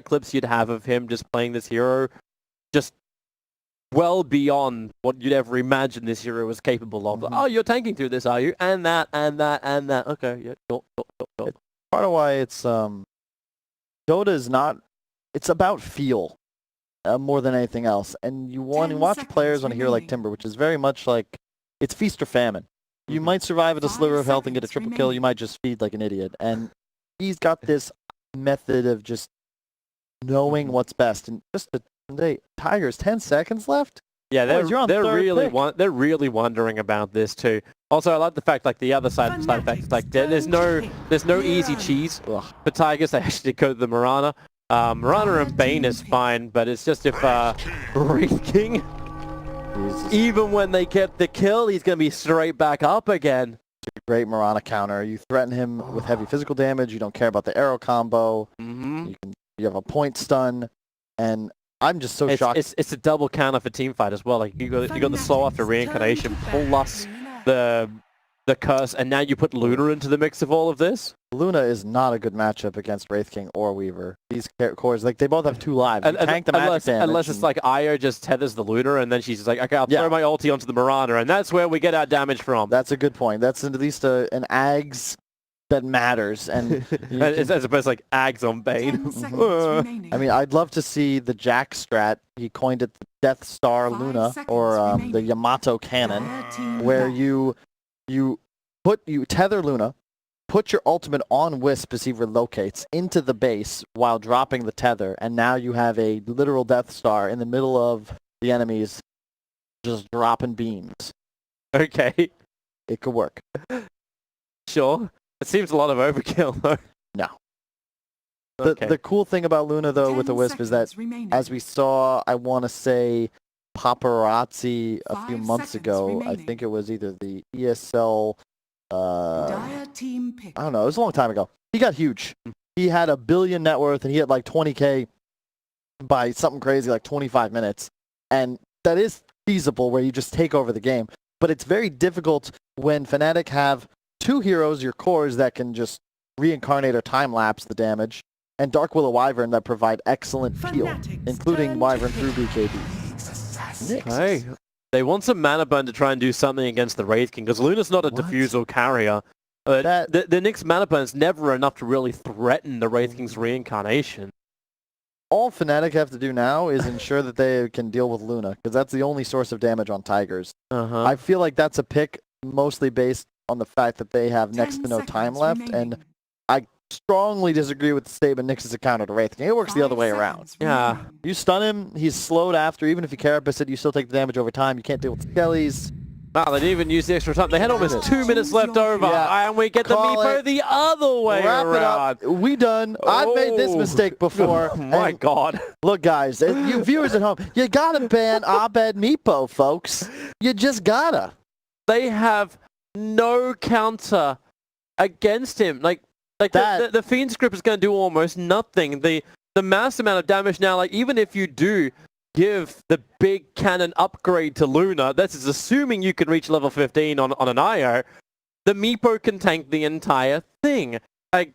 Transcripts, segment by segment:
clips you'd have of him just playing this hero, just well beyond what you'd ever imagine this hero was capable of. Oh, you're tanking through this, are you? And that, and that, and that. Okay, yeah, sure. Part of why it's Dota is not. It's about feel more than anything else, and you want to watch players on a hero like Timber, which is very much like it's feast or famine. You might survive at a sliver of health and get a triple kill. You might just feed like an idiot, and he's got this method of just knowing what's best. And just today, Tigers 10 seconds left. Yeah, they're really wondering about this too. Also, I like the fact like the other side effects, like there's no easy cheese for Tigers. They actually go to the Mirana. Mirana and Bane is fine, but it's just if Wraith King, even when they get the kill, he's gonna be straight back up again. Great Mirana counter. You threaten him with heavy physical damage. You don't care about the arrow combo. You have a point stun, and I'm just so shocked. It's a double counter for teamfight as well. Like you got the slow after reincarnation plus the curse, and now you put Luna into the mix of all of this. Luna is not a good matchup against Wraith King or Weaver. These cores, like they both have 2 lives. Unless it's like Io just tethers the Luna, and then she's just like, okay, I'll throw my ulti onto the Mirana, and that's where we get our damage from. That's a good point. That's at least an Ags that matters, and as opposed to like Ags on Bane. I mean, I'd love to see the Jack strat. He coined it the Death Star Luna, or the Yamato Cannon, where you tether Luna, put your ultimate on Wisp as he relocates into the base while dropping the tether, and now you have a literal Death Star in the middle of the enemies just dropping beams. Okay. It could work. Sure. It seems a lot of overkill, though. No. The cool thing about Luna, though, with the Wisp is that, as we saw, I want to say, Paparazzi a few months ago, I think it was either the ESL, I don't know, it was a long time ago. He got huge. He had $1 billion net worth, and he had like 20K by something crazy like 25 minutes. And that is feasible where you just take over the game. But it's very difficult when Fnatic have 2 heroes, your cores, that can just reincarnate or time-lapse the damage, and Dark Willow Wyvern that provide excellent peel, including Wyvern through BKB. Hey, they want some mana burn to try and do something against the Wraith King, because Luna's not a diffusal carrier. The Nyx's mana burn is never enough to really threaten the Wraith King's reincarnation. All Fnatic have to do now is ensure that they can deal with Luna, because that's the only source of damage on Tigers. I feel like that's a pick mostly based on the fact that they have next to no time left, and I strongly disagree with the statement Nyx is a counter to Wraith King. It works the other way around. Yeah. You stun him, he's slowed after. Even if you carapace it, you still take the damage over time. You can't deal with skellies. No, they didn't even use the extra time. They had almost 2 minutes left over, and we get the Meepo the other way around. Wrap it up. We done. I've made this mistake before. Oh my God. Look, guys, you viewers at home, you gotta ban Abed Meepo, folks. You just gotta. They have no counter against him. Like the Fiend script is going to do almost nothing. The mass amount of damage now, like even if you do give the big cannon upgrade to Luna, that's assuming you can reach level 15 on an IO, the Meepo can tank the entire thing. Like,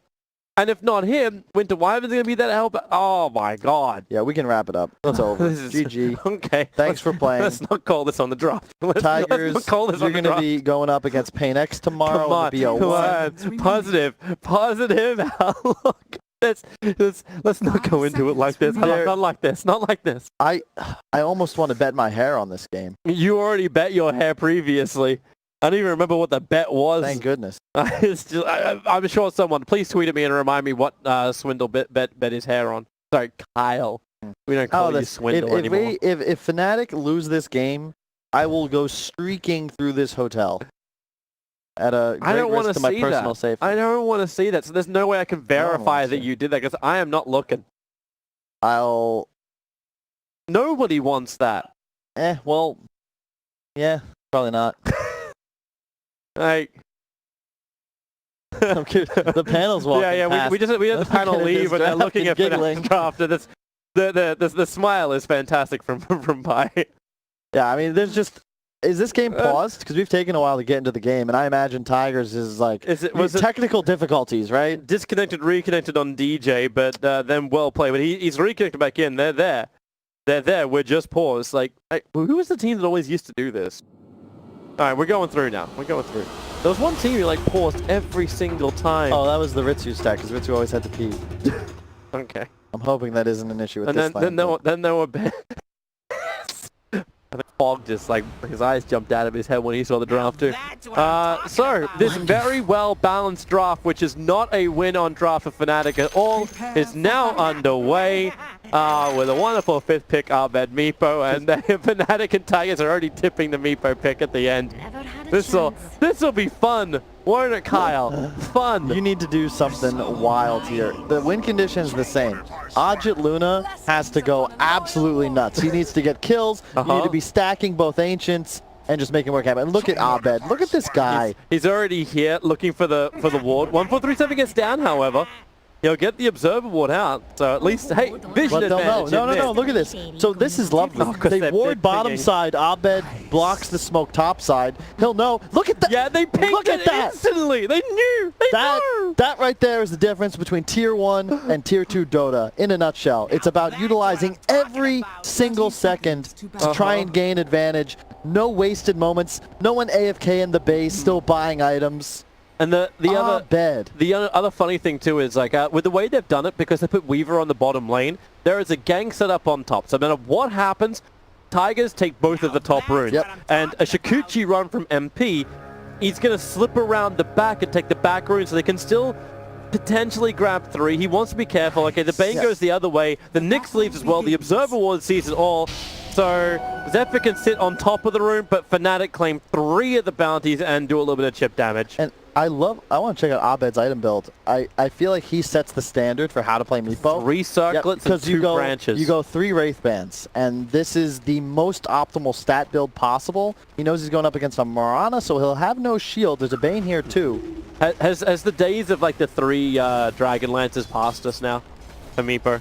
and if not him, Winter Wyvern's going to be that help. Oh my God. Yeah, we can wrap it up. It's over. GG. Okay. Thanks for playing. Let's not call this on the draft. Tigers, you're going to be going up against Pain-X tomorrow. Come on. Positive outlook. Let's not go into it like this. Not like this. Not like this. I almost want to bet my hair on this game. You already bet your hair previously. I don't even remember what the bet was. Thank goodness. I'm sure someone, please tweet at me and remind me what Swindle bet his hair on. Sorry, Kyle. We don't call you Swindle anymore. If Fnatic lose this game, I will go streaking through this hotel. At a great risk to my personal safety. I don't want to see that. So there's no way I can verify that you did that, because I am not looking. Nobody wants that. Well, yeah, probably not. Like, the panel's walking past. we had the panel leave and they're looking at the draft. And the smile is fantastic from Pi. Yeah, I mean, there's just Is this game paused? Because we've taken a while to get into the game, and I imagine Tigers is like was technical difficulties, right? Disconnected, reconnected on DJ, but then well played. But he's reconnected back in. They're there. They're there. We're just paused. Like, who was the team that always used to do this? All right, we're going through now. We're going through. There was one team who like paused every single time. Oh, that was the Ritsu stack, because Ritsu always had to pee. Okay. I'm hoping that isn't an issue with this lane. Then there were I think Fog just like his eyes jumped out of his head when he saw the draft too. So this very well balanced draft, which is not a win on draft for Fnatic at all, is now underway with a wonderful 5th pick Abed Meepo, and Fnatic and Tigers are already tipping the Meepo pick at the end. This'll be fun, won't it, Kyle? Fun. You need to do something wild here. The win condition is the same. Ajit Luna has to go absolutely nuts. He needs to get kills. You need to be stacking both Ancients and just making work happen. And look at Abed. Look at this guy. He's already here looking for the ward. 1-4-3-7 gets down, however. He'll get the Observer Ward out, so at least, hey, vision advantage. No, look at this. So this is lovely. They ward bottom side, Abed blocks the smoke top side. He'll know. Look at that. Yeah, they pinged it instantly. They knew. They knew. That right there is the difference between Tier 1 and Tier 2 Dota in a nutshell. It's about utilizing every single second to try and gain advantage. No wasted moments. No one AFK in the base, still buying items. And the other funny thing too is like with the way they've done it, because they put Weaver on the bottom lane, there is a gang set up on top. So no matter what happens, Tigers take both of the top runes. And a Shikuchi run from MP, he's going to slip around the back and take the back rune, so they can still potentially grab 3. He wants to be careful. Okay, the Bane goes the other way. The Nyx leaves as well. The Observer Ward sees it all. So Zephyr can sit on top of the rune, but Fnatic claim 3 of the bounties and do a little bit of chip damage. And I want to check out Abed's item build. I feel like he sets the standard for how to play Meepo. 3 circlets and 2 branches. You go 3 Wraith Bands, and this is the most optimal stat build possible. He knows he's going up against a Mirana, so he'll have no shield. There's a Bane here too. Has the days of like the 3 Dragon Lances passed us now for Meepo?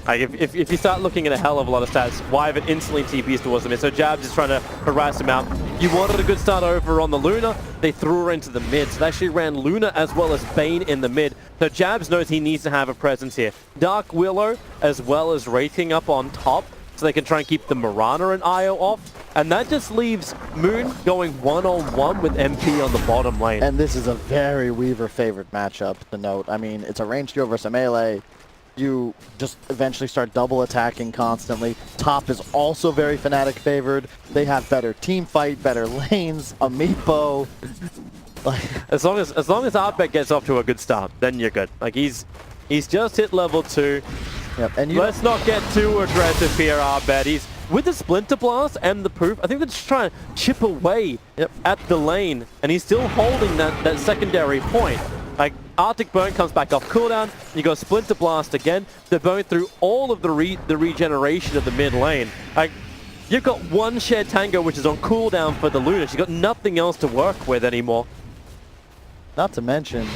Like if you start looking at a hell of a lot of stats, Wyvern instantly TPs towards them. So Jabs is trying to harass him out. You wanted a good start over on the Luna. They threw her into the mid. So they actually ran Luna as well as Bane in the mid. So Jabs knows he needs to have a presence here. Dark Willow as well as Wraithing up on top, so they can try and keep the Mirana and Io off. And that just leaves Moon going one-on-one with MP on the bottom lane. And this is a very Weaver favorite matchup to note. I mean, it's a ranged duo versus a melee. You just eventually start double attacking constantly. Top is also very Fnatic favored. They have better team fight, better lanes, a Meepo. As long as Abed gets off to a good start, then you're good. Like he's just hit level 2. Yep. And let's not get too aggressive here, Abed. He's with the Splinter Blast and the Proof. I think they're just trying to chip away at the lane, and he's still holding that secondary point. Like, Arctic Burn comes back off cooldown, you go Splinter Blast again, they're burning through all of the regeneration of the mid lane. Like, you've got one shared Tango which is on cooldown for the Luna, you've got nothing else to work with anymore. Not to mention,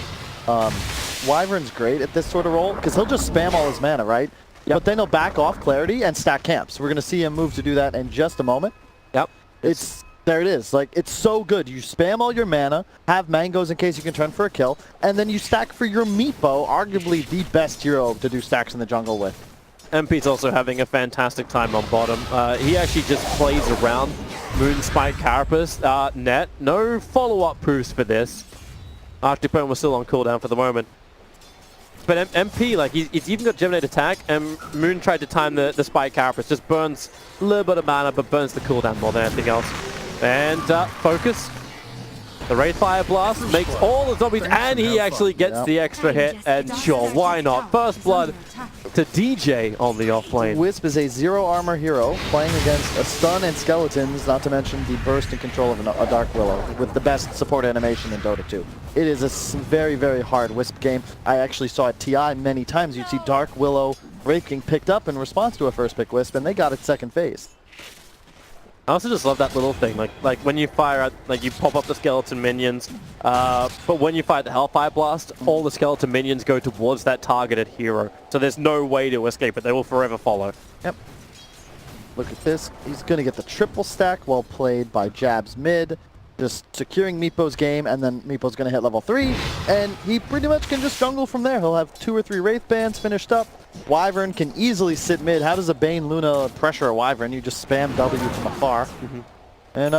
Wyvern's great at this sort of role, because he'll just spam all his mana, right? But then he'll back off Clarity and stack camps. We're going to see him move to do that in just a moment. There it is. Like, it's so good. You spam all your mana, have mangoes in case you can turn for a kill, and then you stack for your Meepo, arguably the best hero to do stacks in the jungle with. MP's also having a fantastic time on bottom. He actually just plays around Moonspike Carapace net. No follow-up proofs for this. Arctic Burn was still on cooldown for the moment. But MP, like, he's even got Geminate Attack, and Moon tried to time the Spike Carapace. Just burns a little bit of mana, but burns the cooldown more than anything else. And focus. The Wraith Fire Blast makes all the zombies, and he actually gets the extra hit. And sure, why not? First blood to DJ on the off lane. Wisp is a 0 armor hero playing against a stun and skeletons, not to mention the burst and control of a Dark Willow with the best support animation in Dota 2. It is a very, very hard Wisp game. I actually saw at TI many times. You'd see Dark Willow Wraith getting picked up in response to a first pick Wisp, and they got it second phase. I also just love that little thing, like when you fire out, like you pop up the skeleton minions, but when you fire the Hellfire Blast, all the skeleton minions go towards that targeted hero, so there's no way to escape it. They will forever follow. Yep. Look at this. He's going to get the triple stack. Well played by Jabs mid. Just securing Meepo's game, and then Meepo's going to hit level 3, and he pretty much can just jungle from there. He'll have 2 or 3 Wraith Bands finished up. Wyvern can easily sit mid. How does a Bane Luna pressure a Wyvern? You just spam W from afar. And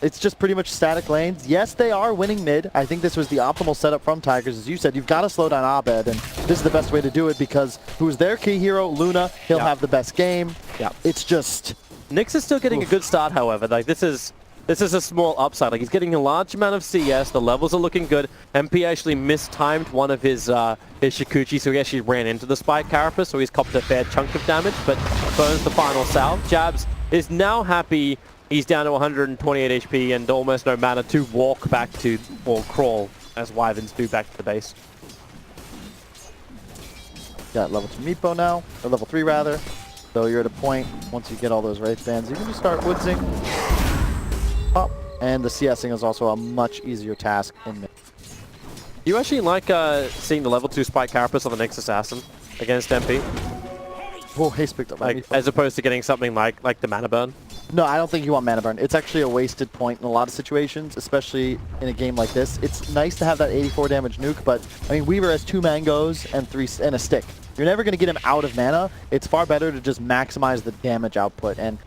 it's just pretty much static lanes. Yes, they are winning mid. I think this was the optimal setup from Tigers. As you said, you've got to slow down Abed, and this is the best way to do it because who's their key hero? Luna. He'll have the best game. It's just... Nyx is still getting a good start, however. Like, this is a small upside. Like, he's getting a large amount of CS. The levels are looking good. MP actually mistimed one of his Shikuchi, so he actually ran into the Spike Carapace, so he's copped a fair chunk of damage, but burns the final salve. Jabs is now happy. He's down to 128 HP and almost no mana to walk back to, or crawl, as Wyverns do, back to the base. Got level 2 Meepo now, or level 3 rather. So you're at a point, once you get all those Wraith Bands, you can just start woodsing. And the CSing is also a much easier task in mid. Do you actually like seeing the level 2 Spike Carapace on the Nyx Assassin against MP? Oh, haste picked up my like, as opposed to getting something like the mana burn? No, I don't think you want mana burn. It's actually a wasted point in a lot of situations, especially in a game like this. It's nice to have that 84 damage nuke, but I mean, Weaver has 2 mangoes and a stick. You're never going to get him out of mana. It's far better to just maximize the damage output, and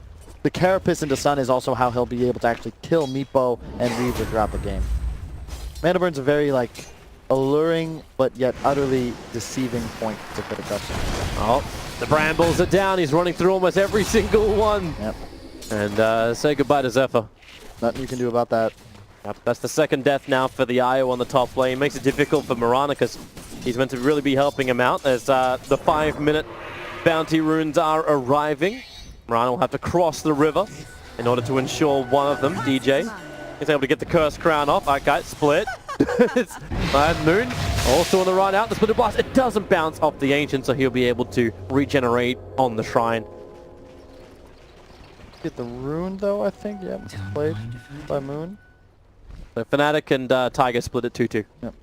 the Carapace into Sun is also how he'll be able to actually kill Meepo and Weaver throughout the game. Mana burn's a very, like, alluring, but yet utterly deceiving point to put a custom. Oh, the Brambles are down. He's running through almost every single one. Yep. And say goodbye to Zephyr. Nothing you can do about that. Yep, that's the second death now for the Io on the top lane. Makes it difficult for Mirana because he's meant to really be helping him out as the 5-minute bounty runes are arriving. Mirana will have to cross the river in order to ensure one of them, DJ, is able to get the Cursed Crown off. Okay, split. Moon also on the run out. The Splinter Blast, it doesn't bounce off the Ancient, so he'll be able to regenerate on the Shrine. Get the rune though, I think. Yeah, played by Moon. So Fnatic and Tiger split at 2-2. Yep.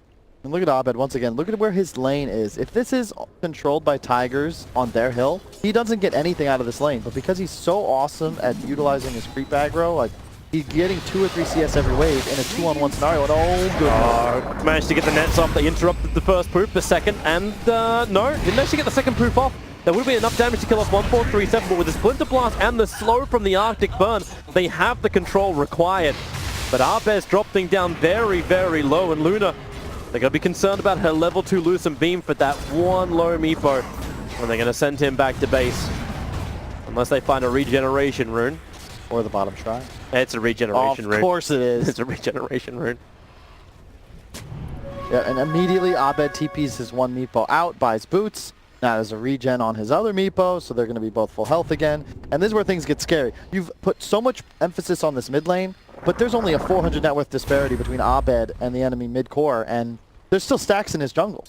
And look at Abed once again. Look at where his lane is. If this is controlled by Tigers on their hill, he doesn't get anything out of this lane. But because he's so awesome at utilizing his creep aggro, like he's getting 2 or 3 CS every wave in a 2-on-1 scenario. And oh, goodness. Managed to get the nets off. They interrupted the first poof, the second, and no, didn't actually get the second poof off. There would have been enough damage to kill off 1437, but with the Splinter Blast and the slow from the Arctic Burn, they have the control required. But Arbe's dropping down very, very low, and Luna, they're going to be concerned about her level 2 Lucent Beam for that one low Meepo, and they're going to send him back to base. Unless they find a regeneration rune. Or the bottom shrine. It's a regeneration rune. Of course it is. It's a regeneration rune. Yeah, and immediately Abed TPs his one Meepo out, buys boots. Now there's a regen on his other Meepo, so they're going to be both full health again. And this is where things get scary. You've put so much emphasis on this mid lane, but there's only a 400 net worth disparity between Abed and the enemy mid-core, and there's still stacks in his jungle.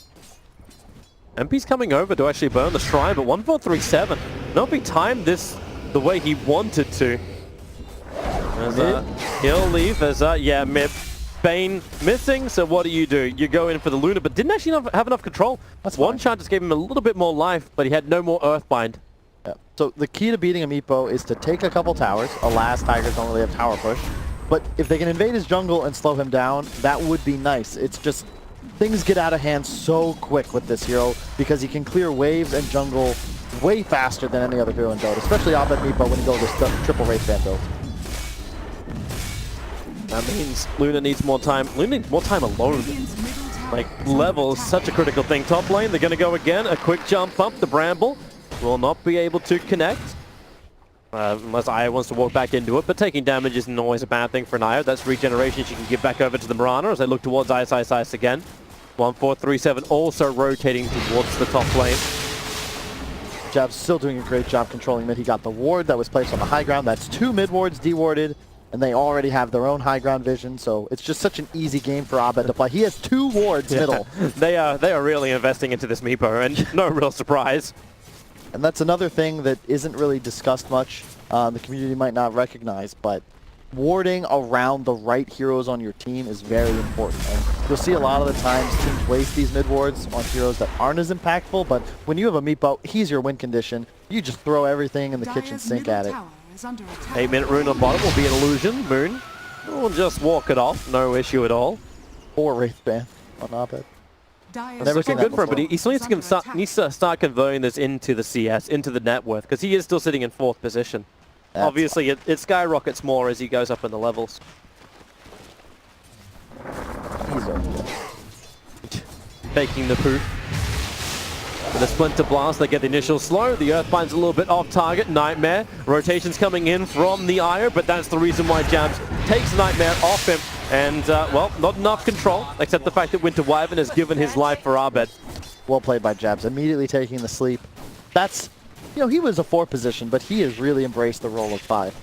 MP's coming over to actually burn the Shrine, but 1437. Not be timed this the way he wanted to. As, he'll leave as, yeah, mid. Bane missing, so what do? You go in for the Luna, but didn't actually have enough control. That's one shot just gave him a little bit more life, but he had no more Earthbind. Yeah. So the key to beating a Meepo is to take a couple towers. Alas, Tigers don't really have tower push. But if they can invade his jungle and slow him down, that would be nice. It's just, things get out of hand so quick with this hero because he can clear waves and jungle way faster than any other hero in Dota, especially Abed Meepo when he goes this triple Wraith Band build. That means Luna needs more time. Luna needs more time alone. Like, level is such a critical thing. Top lane, they're going to go again. A quick jump up. The Bramble will not be able to connect. Unless Io wants to walk back into it. But taking damage isn't always a bad thing for an Io. That's regeneration she can give back over to the Mirana as they look towards Ice again. 1437 also rotating towards the top lane. Jab's still doing a great job controlling mid. He got the ward that was placed on the high ground. That's 2 mid wards dewarded. And they already have their own high ground vision, so it's just such an easy game for Abed to play. He has 2 wards middle. They are really investing into this Meepo, and no real surprise. And that's another thing that isn't really discussed much. The community might not recognize, but warding around the right heroes on your team is very important. And you'll see a lot of the times teams waste these mid wards on heroes that aren't as impactful, but when you have a Meepo, he's your win condition. You just throw everything in the kitchen sink at it. 8-minute rune on bottom will be an illusion. Moon will just walk it off, no issue at all. Or Wraithband on Abed. Never seen good for him, but he still needs to start converting this into the CS, into the net worth, because he is still sitting in 4th position. That's obviously, it skyrockets more as he goes up in the levels. He's over. Taking the poop. With a Splinter Blast, they get the initial slow. The Earthbind's a little bit off target. Nightmare. Rotations coming in from the Io, but that's the reason why Jabs takes Nightmare off him. And, well, not enough control, except the fact that Winter Wyvern has given his life for Abed. Well played by Jabs, immediately taking the sleep. That's, you know, he was a 4th position, but he has really embraced the role of 5.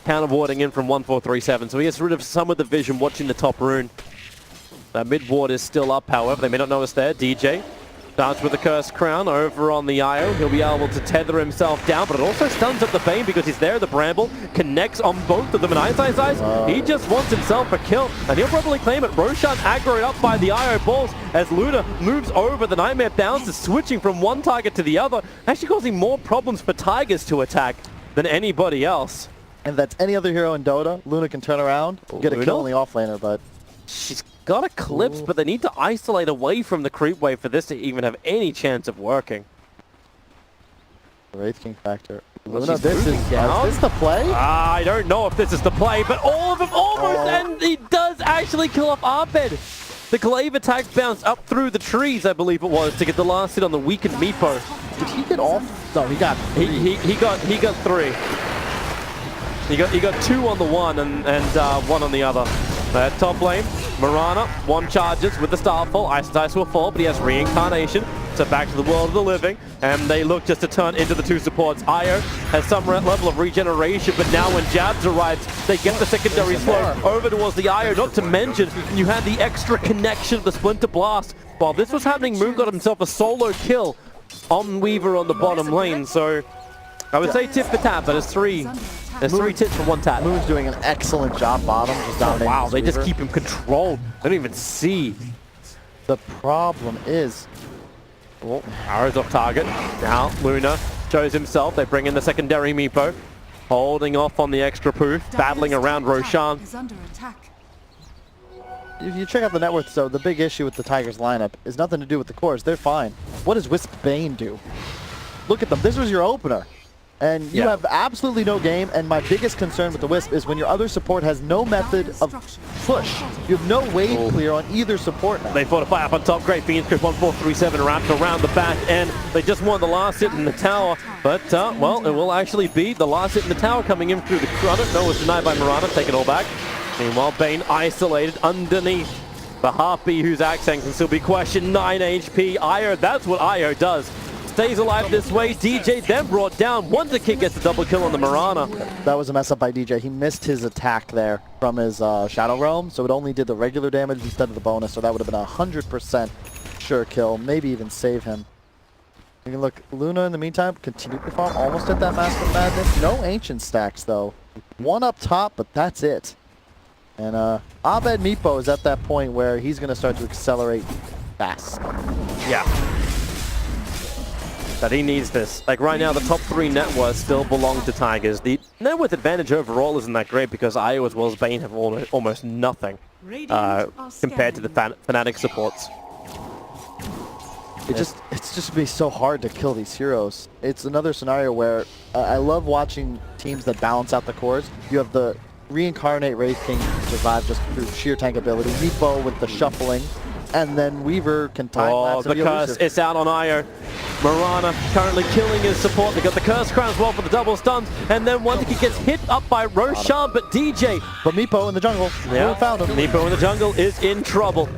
Counter warding in from 1437, so he gets rid of some of the vision watching the top rune. That mid ward is still up, however, they may not know it's there. DJ starts with the Cursed Crown over on the Io. He'll be able to tether himself down, but it also stuns up the Bane because he's there. The Bramble connects on both of them, and Ice, he just wants himself a kill, and he'll probably claim it. Roshan aggroed up by the Io balls as Luna moves over. The Nightmare bounces, switching from one target to the other, actually causing more problems for Tigers to attack than anybody else. And if that's any other hero in Dota, Luna can turn around, get a kill in the offlaner, but... She's got Eclipse, but they need to isolate away from the creep wave for this to even have any chance of working. Wraith King factor. Luna, this is the play? I don't know if this is the play, but all of them almost, and he does actually kill off Abed. The glaive attack bounced up through the trees, I believe it was, to get the last hit on the weakened Meepo. Did he get off? No, he got 3. He got 3. He got 2 on the one and 1 on the other. Top lane, Mirana, 1 charges with the Starfall. Ice will fall, but he has Reincarnation. So back to the world of the living, and they look just to turn into the 2 supports. Io has some level of regeneration, but now when Jabs arrives, they get the secondary slow over towards the Io. Not to mention, you had the extra connection of the Splinter Blast. While this was happening, Moon got himself a solo kill on Weaver on the bottom lane. So I would say tip for tap, but it's 3. There's 3 tips for 1 tap. Moon's doing an excellent job bottom, just dominating. Wow, they just keep him controlled. They don't even see. The problem is... Oh, arrows off target. Now, Luna shows himself. They bring in the secondary Meepo. Holding off on the extra poof, battling around Roshan. If you check out the net worth, so the big issue with the Tigers lineup is nothing to do with the cores. They're fine. What does Wisp Bane do? Look at them. This was your opener. And you have absolutely no game, and my biggest concern with the Wisp is when your other support has no method of push. You have no wave clear on either support now. They fortify up on top. Great Fiends Grip 1437 wrapped around the back end. They just won the last hit in the tower, but, well, it will actually be the last hit in the tower coming in through the front. No, was denied by Mirana. Take it all back. Meanwhile, Bane isolated underneath the Harpy, whose accent can still be questioned. 9 HP. Io, that's what Io does. Stays alive this way. DJ then brought down. Wonder Kid gets the double kill on the Mirana. That was a mess up by DJ. He missed his attack there from his Shadow Realm, so it only did the regular damage instead of the bonus, so that would have been a 100% sure kill, maybe even save him. You can look, Luna in the meantime, continue to farm, almost at that Mask of Madness. No Ancient stacks though. 1 up top, but that's it. And Abed Meepo is at that point where he's going to start to accelerate fast. Yeah. That he needs this. Like right now, the top 3 net worths still belong to Tigers. The net worth advantage overall isn't that great because Io as well as Bane have almost nothing compared to the Fnatic supports. It's just be so hard to kill these heroes. It's another scenario where I love watching teams that balance out the cores. You have the Reincarnate Wraith King survive just through sheer tank ability. Meepo with the shuffling. And then Weaver can time lapse. Oh, the curse. It's out on Io. Mirana currently killing his support. They got the curse crown as well for the double stuns. And then Wonder Kid gets hit up by Roshan, but DJ. But Meepo in the jungle. Yeah, found him. Meepo in the jungle is in trouble.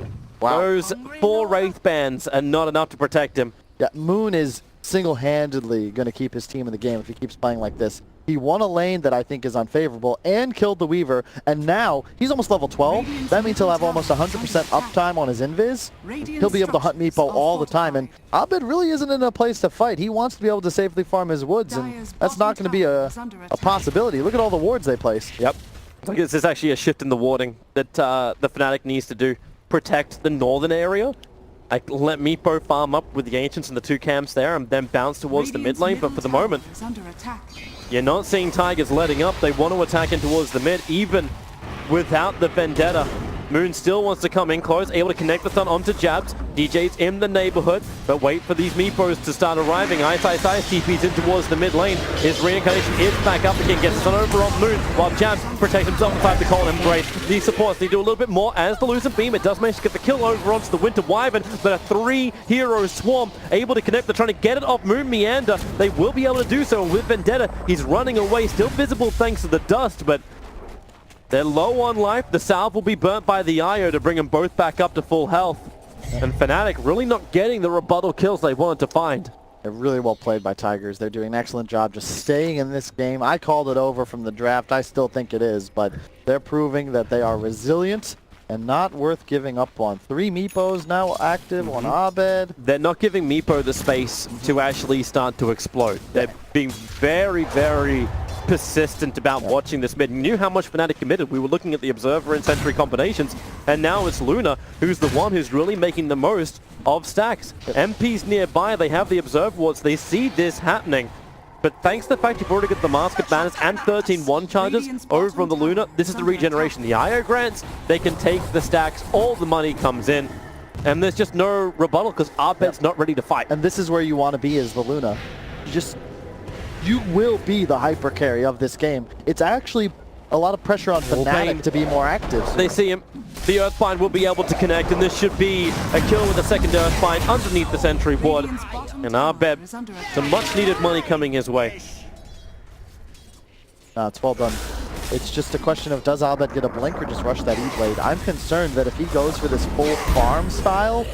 Wow. Those 4 Wraith bands are not enough to protect him. Yeah, Moon is single-handedly going to keep his team in the game if he keeps playing like this. He won a lane that I think is unfavorable and killed the Weaver, and now he's almost level 12. That means he'll have almost 100% uptime on his invis. He'll be able to hunt Meepo all the time, and Abed really isn't in a place to fight. He wants to be able to safely farm his woods, and that's not going to be a possibility. Look at all the wards they place. Yep. This is actually a shift in the warding that the Fnatic needs to do. Protect the northern area. Let Meepo farm up with the Ancients and the 2 camps there and then bounce towards the mid lane, but for the moment, you're not seeing Tigers letting up. They want to attack in towards the mid, even without the Vendetta. Moon still wants to come in close, able to connect the stun onto Jabs. DJ's in the neighborhood, but wait for these Meepos to start arriving. Ice TP's in towards the mid lane. His reincarnation is back up again, gets the stun over on Moon, while Jabs protects himself inside the Cold Embrace. These supports need to do a little bit more as the Lucent Beam. It does manage to get the kill over onto the Winter Wyvern, but a 3-hero swarm able to connect. They're trying to get it off Moon Meander. They will be able to do so with Vendetta. He's running away, still visible thanks to the dust, but they're low on life. The salve will be burnt by the IO to bring them both back up to full health. And Fnatic really not getting the rebuttal kills they wanted to find. They're really well played by Tigers. They're doing an excellent job just staying in this game. I called it over from the draft. I still think it is, but they're proving that they are resilient and not worth giving up on. 3 Meepos now active on Abed. They're not giving Meepo the space to actually start to explode. They're being very, very persistent about watching this mid. You knew how much Fnatic committed. We were looking at the Observer and Sentry combinations, and now it's Luna who's the one who's really making the most of stacks. MP's nearby, they have the Observer wards, they see this happening. But thanks to the fact you've already got the Mask of Banners and 13 1-charges over on the Luna, this is the regeneration. The IO grants, they can take the stacks, all the money comes in, and there's just no rebuttal because Abed's not ready to fight. And this is where you want to be as the Luna. You will be the hyper carry of this game. It's actually a lot of pressure on Fnatic to be more active. So they see him. The Earthbind will be able to connect, and this should be a kill with a second Earthbind underneath the Sentry ward. And Abed, some much needed money coming his way. It's well done. It's just a question of does Abed get a blink or just rush that E-Blade? I'm concerned that if he goes for this full farm style,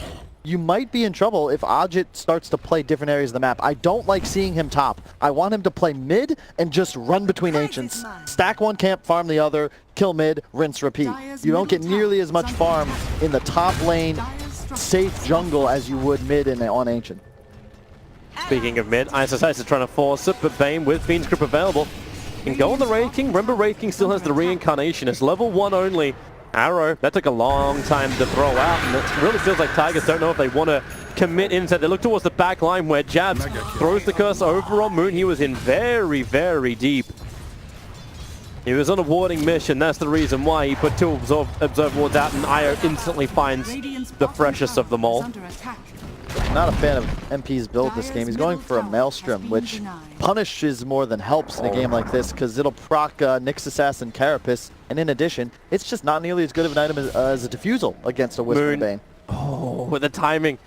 you might be in trouble if Ajit starts to play different areas of the map. I don't like seeing him top. I want him to play mid and just run between Ancients. Stack one camp, farm the other, kill mid, rinse, repeat. You don't get nearly as much farm in the top lane, safe jungle as you would mid and on Ancient. Speaking of mid, Ice is trying to force it, but Bane with Fiend's Grip available can go on the Wraith King. Remember, Wraith King still has the reincarnation. It's level 1 only. Arrow, that took a long time to throw out, and it really feels like Tigers don't know if they want to commit inside. They look towards the back line where Jabs throws the curse over on Moon. He was in very, very deep. He was on a warding mission. That's the reason why he put 2 observe wards out, and IO instantly finds the freshest of them all. Not a fan of MP's build this game. He's going for a Maelstrom, which punishes more than helps in a game like this because it'll proc Nyx Assassin Carapace, and in addition, it's just not nearly as good of an item as a Diffusal against a Whispering Bane. Oh, with the timing.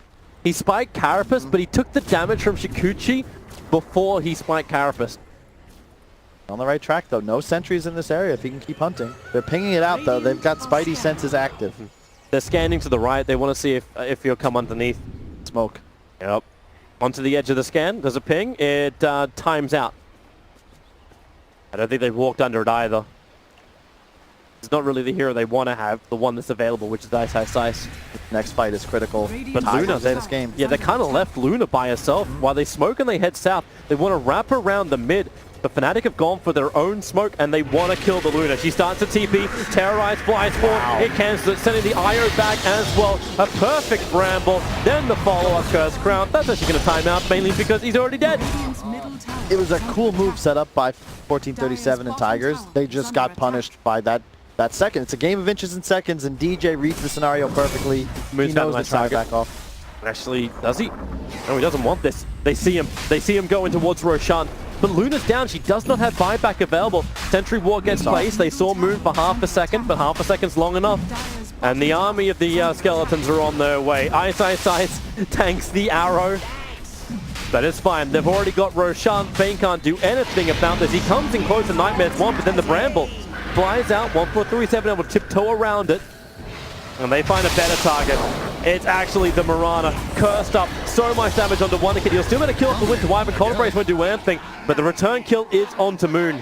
He spiked Carapace, but he took the damage from Shikuchi before he spiked Carapace. On the right track, though. No sentries in this area if he can keep hunting. They're pinging it out, though. They've got Spidey senses active. They're scanning to the right. They want to see if he'll come underneath. Smoke. Yep. Onto the edge of the scan. There's a ping. It times out. I don't think they've walked under it either. It's not really the hero they want to have, the one that's available, which is Ice. Next fight is critical. But Luna's in this game. Yeah, they kind of left Luna by herself. While they smoke and they head south, they want to wrap around the mid. The Fnatic have gone for their own smoke, and they want to kill the Luna. She starts to TP, terrorize Blythefall. It cancels it, sending the IO back as well. A perfect bramble, then the follow-up Curse Crown. That's actually going to time out, mainly because he's already dead. It was a cool move set up by 1437 and Tigers. They just got punished by that second. It's a game of inches and seconds, and DJ reads the scenario perfectly. Moves he knows to try back off. Actually, does he? No, he doesn't want this. They see him going towards Roshan. But Luna's down. She does not have buyback available. Sentry Ward gets placed. They saw Moon for half a second, but half a second's long enough. And the army of the skeletons are on their way. Ice tanks the arrow. But it's fine. They've already got Roshan. Bane can't do anything about this. He comes in close to Nightmare's one, but then the Bramble flies out. 1437 able to tiptoe around it. And they find a better target. It's actually the Mirana. Cursed up, so much damage onto one kid. He'll still get a kill off the Winter Wyvern. Cold Brace won't do anything, but the return kill is onto Moon.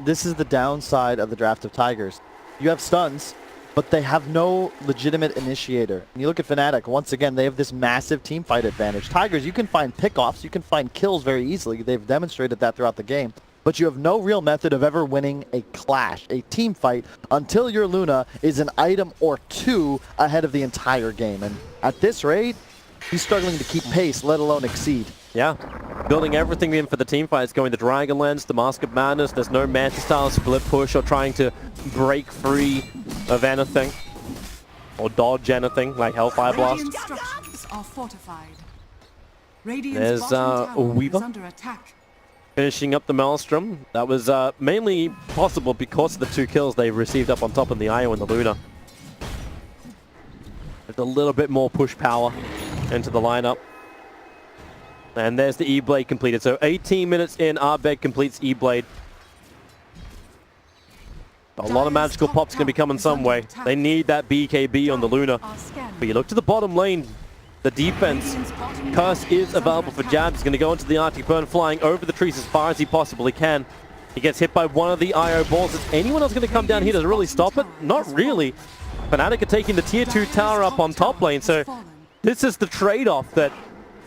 This is the downside of the draft of Tigers. You have stuns, but they have no legitimate initiator. And you look at Fnatic, once again, they have this massive team fight advantage. Tigers, you can find pickoffs, you can find kills very easily. They've demonstrated that throughout the game. But you have no real method of ever winning a clash, a team fight, until your Luna is an item or two ahead of the entire game. And at this rate, he's struggling to keep pace, let alone exceed. Yeah, building everything in for the team fights, going the Dragonlance, the Mask of Madness. There's no Manta-style split push or trying to break free of anything or dodge anything like Hellfire Blast. There's Weaver finishing up the Maelstrom. That was mainly possible because of the 2 kills they received up on top of the Io and the Luna. There's a little bit more push power into the lineup. And there's the E-Blade completed. So 18 minutes in, Arbed completes E-Blade. A lot of magical pops going to be coming some way. They need that BKB on the Luna. But you look to the bottom lane, the defense. Curse is available for Jabs. He's going to go into the Arctic Burn, flying over the trees as far as he possibly can. He gets hit by one of the IO balls. Is anyone else going to come down here to really stop it? Not really. Fnatic are taking the tier 2 tower up on top lane. So this is the trade-off that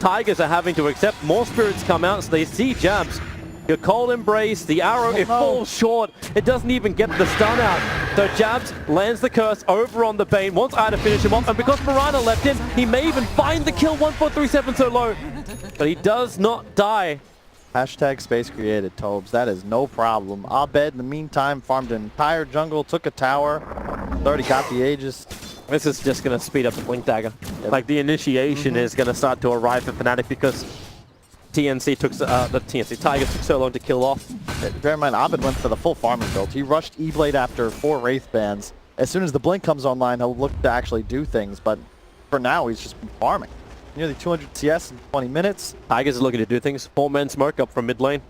Tigers are having to accept. More spirits come out, so they see Jabs. Your Cold Embrace, the arrow, it falls short. It doesn't even get the stun out. So Jabs lands the curse over on the Bane, wants Eye to finish him off, and because Mirana left in, he may even find the kill. 1437 so low, but he does not die. Hashtag space created, Tobes. That is no problem. Abed, in the meantime, farmed an entire jungle, took a tower, already got the Aegis. This is just going to speed up the Blink Dagger. Yep. Like, the initiation is going to start to arrive for Fnatic because TNC took, Tigers took so long to kill off. Bear in mind, Abed went for the full farming build. He rushed E-Blade after 4 Wraith bans. As soon as the Blink comes online, he'll look to actually do things, but for now, he's just been farming. Nearly 200 CS in 20 minutes. Tigers are looking to do things. 4-man smoke up from mid lane.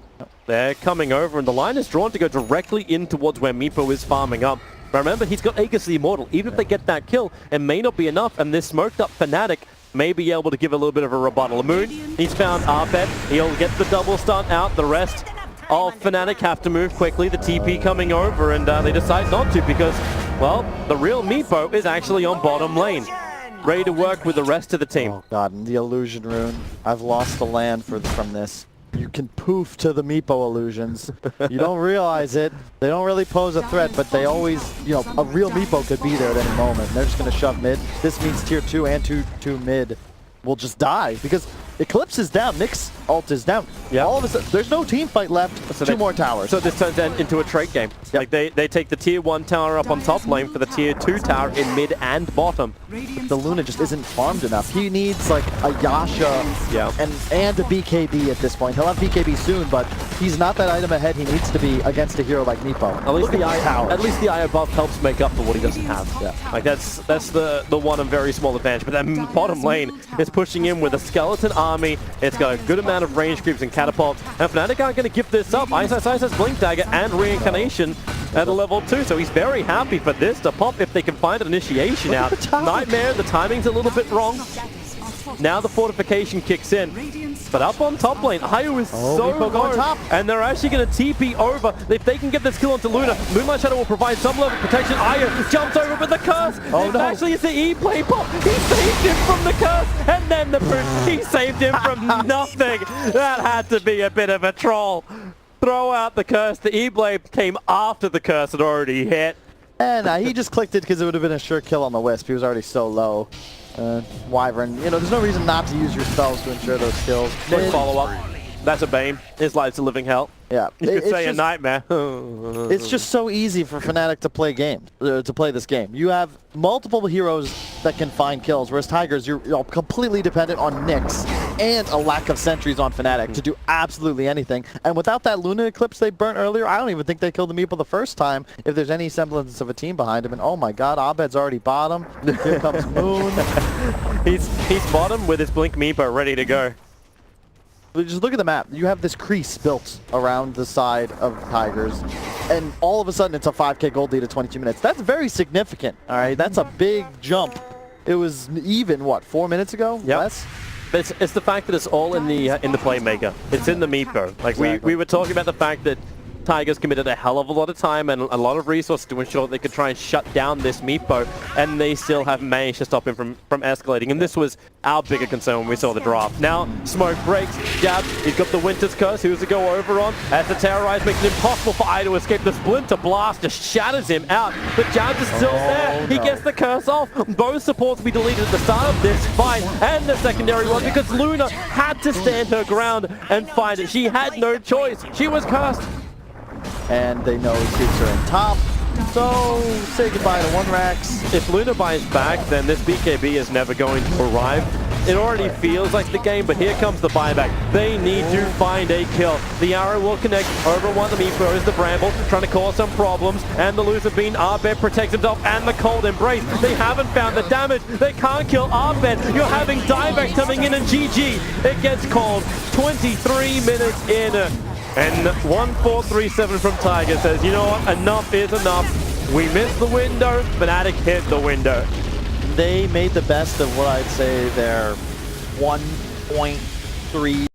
They're coming over, and the line is drawn to go directly in towards where Meepo is farming up. But remember, he's got Aegis the Immortal. Even if they get that kill, it may not be enough, and this smoked up Fnatic may be able to give a little bit of a rebuttal. Moon, he's found Arbed. He'll get the double stun out. The rest of Fnatic have to move quickly. The TP coming over, and they decide not to because, well, the real Meepo is actually on bottom lane, ready to work with the rest of the team. Oh god, and the illusion rune. I've lost the land from this. You can poof to the Meepo illusions. You don't realize it. They don't really pose a threat, but they always, you know, a real Meepo could be there at any moment. They're just going to shove mid. This means tier 2 and 2 mid will just die because Eclipse is down. Nyx's ult is down. Yeah. All of a sudden, there's no team fight left. So 2 more towers. So this turns into a trade game. Yep. Like they take the tier 1 tower up on top lane for the tier 2 tower in mid and bottom. The Luna just isn't farmed enough. He needs like a Yasha and a BKB at this point. He'll have BKB soon, but he's not that item ahead he needs to be against a hero like Meepo. At least the Eye buff helps make up for what he doesn't have. Yeah. Like that's the one and very small advantage. But then bottom lane is pushing in with a skeleton army. It's got a good amount of range creeps and catapults. And Fnatic aren't going to give this up. Ice has Blink Dagger and Reincarnation at a level 2, so he's very happy for this to pop if they can find an initiation out. Nightmare, the timing's a little bit wrong. Now the fortification kicks in. But up on top lane, Ayu is so low, and they're actually going to TP over. If they can get this kill onto Luna, Moonlight Shadow will provide some level of protection. Ayu jumps over with the curse. Oh no. Actually, it's the E-play pop. He saved him from the curse, and then the brute. He saved him from nothing. That had to be a bit of a troll. Throw out the curse. The E-Blade came after the curse had already hit. And he just clicked it because it would have been a sure kill on the Wisp. He was already so low. Wyvern, you know, there's no reason not to use your spells to ensure those kills. Quick follow-up. That's a Bane. His life's a living hell. Yeah. You could say a nightmare. It's just so easy for Fnatic to play this game. You have multiple heroes that can find kills, whereas Tigers, you're completely dependent on Nyx and a lack of sentries on Fnatic to do absolutely anything. And without that Luna Eclipse they burnt earlier, I don't even think they killed the Meeple the first time if there's any semblance of a team behind him. And oh my god, Abed's already bottom. Here comes Moon. He's bottom with his Blink Meepo ready to go. Just look at the map. You have this crease built around the side of Tigers, and all of a sudden it's a 5k gold lead at 22 minutes. That's very significant, all right? That's a big jump. It was even, what, 4 minutes ago? Yep. Less? But it's the fact that it's all in the playmaker. It's in the meepo. Like we were talking about the fact that Tigers committed a hell of a lot of time and a lot of resources to ensure that they could try and shut down this meepo, and they still have managed to stop him from escalating. And this was our bigger concern when we saw the draft. Now, smoke breaks, Jab, he's got the Winter's Curse, who's to go over on, as the Terrorize makes it impossible for I to escape. The Splinter Blast just shatters him out, but Jab is still there. He gets the curse off. Both supports will be deleted at the start of this fight, and the secondary one, because Luna had to stand her ground and fight it. She had no choice. She was cursed. And they know creeps are in top. So say goodbye to 1Rax. If Luna buys back, then this BKB is never going to arrive. It already feels like the game, but here comes the buyback. They need to find a kill. The arrow will connect over one. The Meepo is the Bramble, trying to cause some problems. And the loser being Arbed protects himself, and the Cold Embrace. They haven't found the damage. They can't kill Arbed. You're having Dieback coming in, and GG. It gets called 23 minutes in. And 1437 from Tiger says, you know what, enough is enough. We missed the window, Fnatic hit the window. They made the best of what I'd say their 1.3